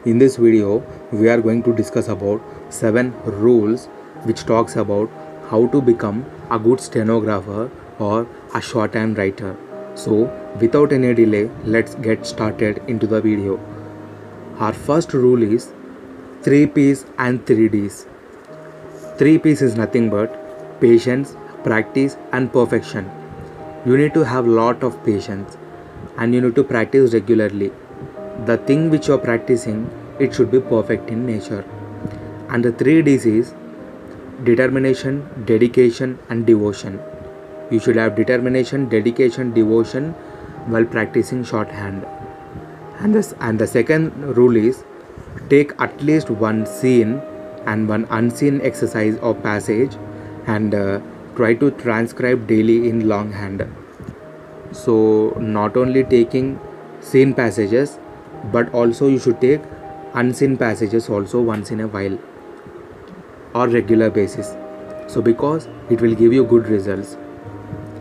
In this video, we are going to discuss about 7 rules which talks about how to become a good stenographer or a shorthand writer. So, without any delay, let's get started into the video. Our first rule is 3 P's and 3 D's. 3 P's is nothing but patience, practice and perfection. You need to have lot of patience and you need to practice regularly. The thing which you are practicing, it should be perfect in nature. And the 3 D's is determination, dedication and devotion. You should have determination, dedication, devotion while practicing shorthand. And the second rule is take at least one seen and one unseen exercise or passage and try to transcribe daily in longhand. So not only taking seen passages, but also you should take unseen passages also once in a while or regular basis. So because it will give you good results.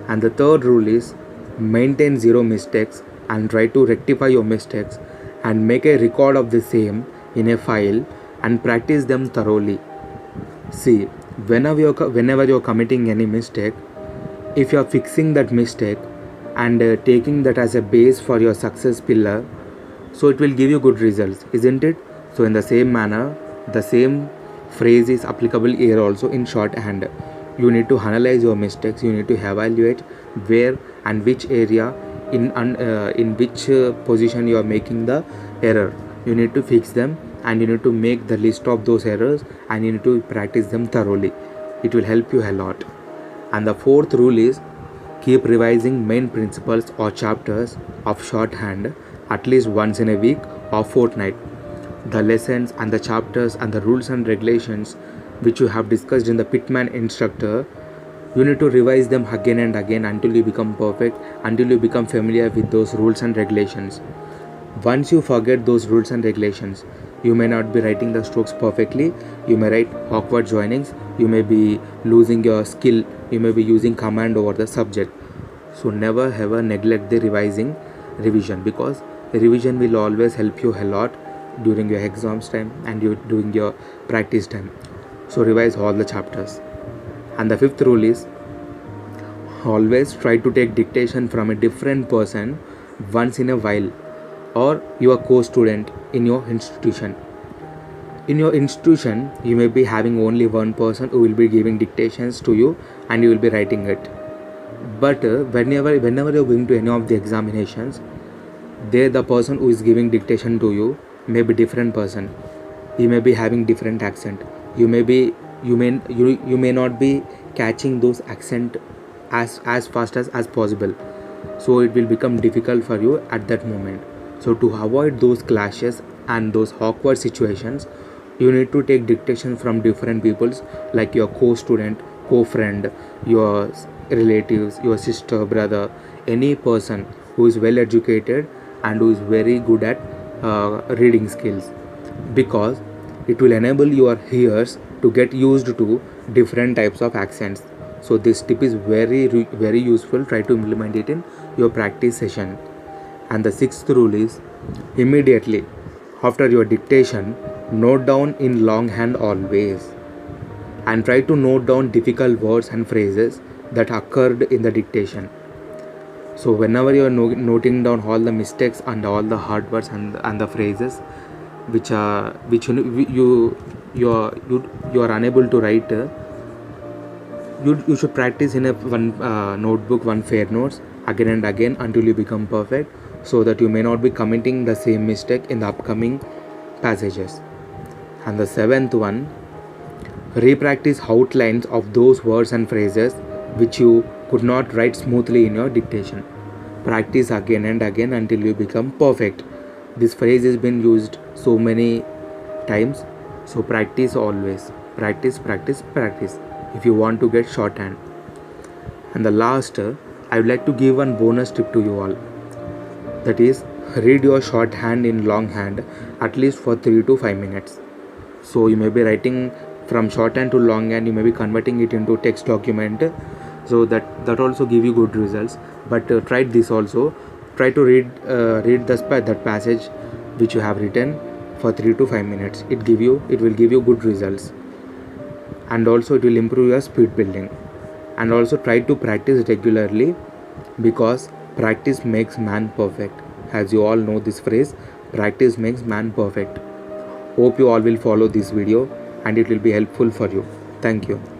And the third rule is maintain zero mistakes and try to rectify your mistakes and make a record of the same in a file and practice them thoroughly. See, whenever you're committing any mistake, if you're fixing that mistake and taking that as a base for your success pillar, so it will give you good results, isn't it? So in the same manner, the same phrase is applicable here also in shorthand. You need to analyze your mistakes, you need to evaluate where and which area in which position you are making the error. You need to fix them and you need to make the list of those errors and you need to practice them thoroughly. It will help you a lot. And the fourth rule is keep revising main principles or chapters of shorthand at least once in a week or fortnight. The lessons and the chapters and the rules and regulations which you have discussed in the Pitman instructor, you need to revise them again and again until you become perfect, until you become familiar with those rules and regulations. Once you forget those rules and regulations, you may not be writing the strokes perfectly, you may write awkward joinings, you may be losing your skill, you may be using command over the subject. So never ever neglect the revision, because revision will always help you a lot during your exams time and you doing your practice time. So revise all the chapters. And the fifth rule is always try to take dictation from a different person once in a while, or your co-student in your institution. In your institution, you may be having only one person who will be giving dictations to you and you will be writing it. But whenever you're going to any of the examinations, there the person who is giving dictation to you may be different person. He may be having different accent. You may not be catching those accent as fast as possible. So it will become difficult for you at that moment. So to avoid those clashes and those awkward situations, you need to take dictation from different peoples like your co-student, co-friend, your relatives, your sister, brother, any person who is well educated and who is very good at reading skills, because it will enable your ears to get used to different types of accents. So this tip is very useful. Try to implement it in your practice session. And the sixth rule is immediately after your dictation, note down in longhand always, and try to note down difficult words and phrases that occurred in the dictation. So whenever you are noting down all the mistakes and all the hard words and the phrases which you are unable to write, you should practice in a one notebook, one fair notes again and again until you become perfect, so that you may not be committing the same mistake in the upcoming passages. And the seventh one, repractice outlines of those words and phrases which you could not write smoothly in your dictation. Practice again and again until you become perfect. This phrase has been used so many times, so practice always. Practice if you want to get shorthand. And the last, I would like to give one bonus tip to you all. That is, read your shorthand in longhand at least for 3 to 5 minutes. So you may be writing from shorthand to longhand, you may be converting it into text document, so that also give you good results. But try this also. Try to read that passage which you have written for 3 to 5 minutes. It will give you good results, and also it will improve your speed building. And also try to practice regularly, because practice makes man perfect. As you all know this phrase, practice makes man perfect. Hope you all will follow this video and it will be helpful for you. Thank you.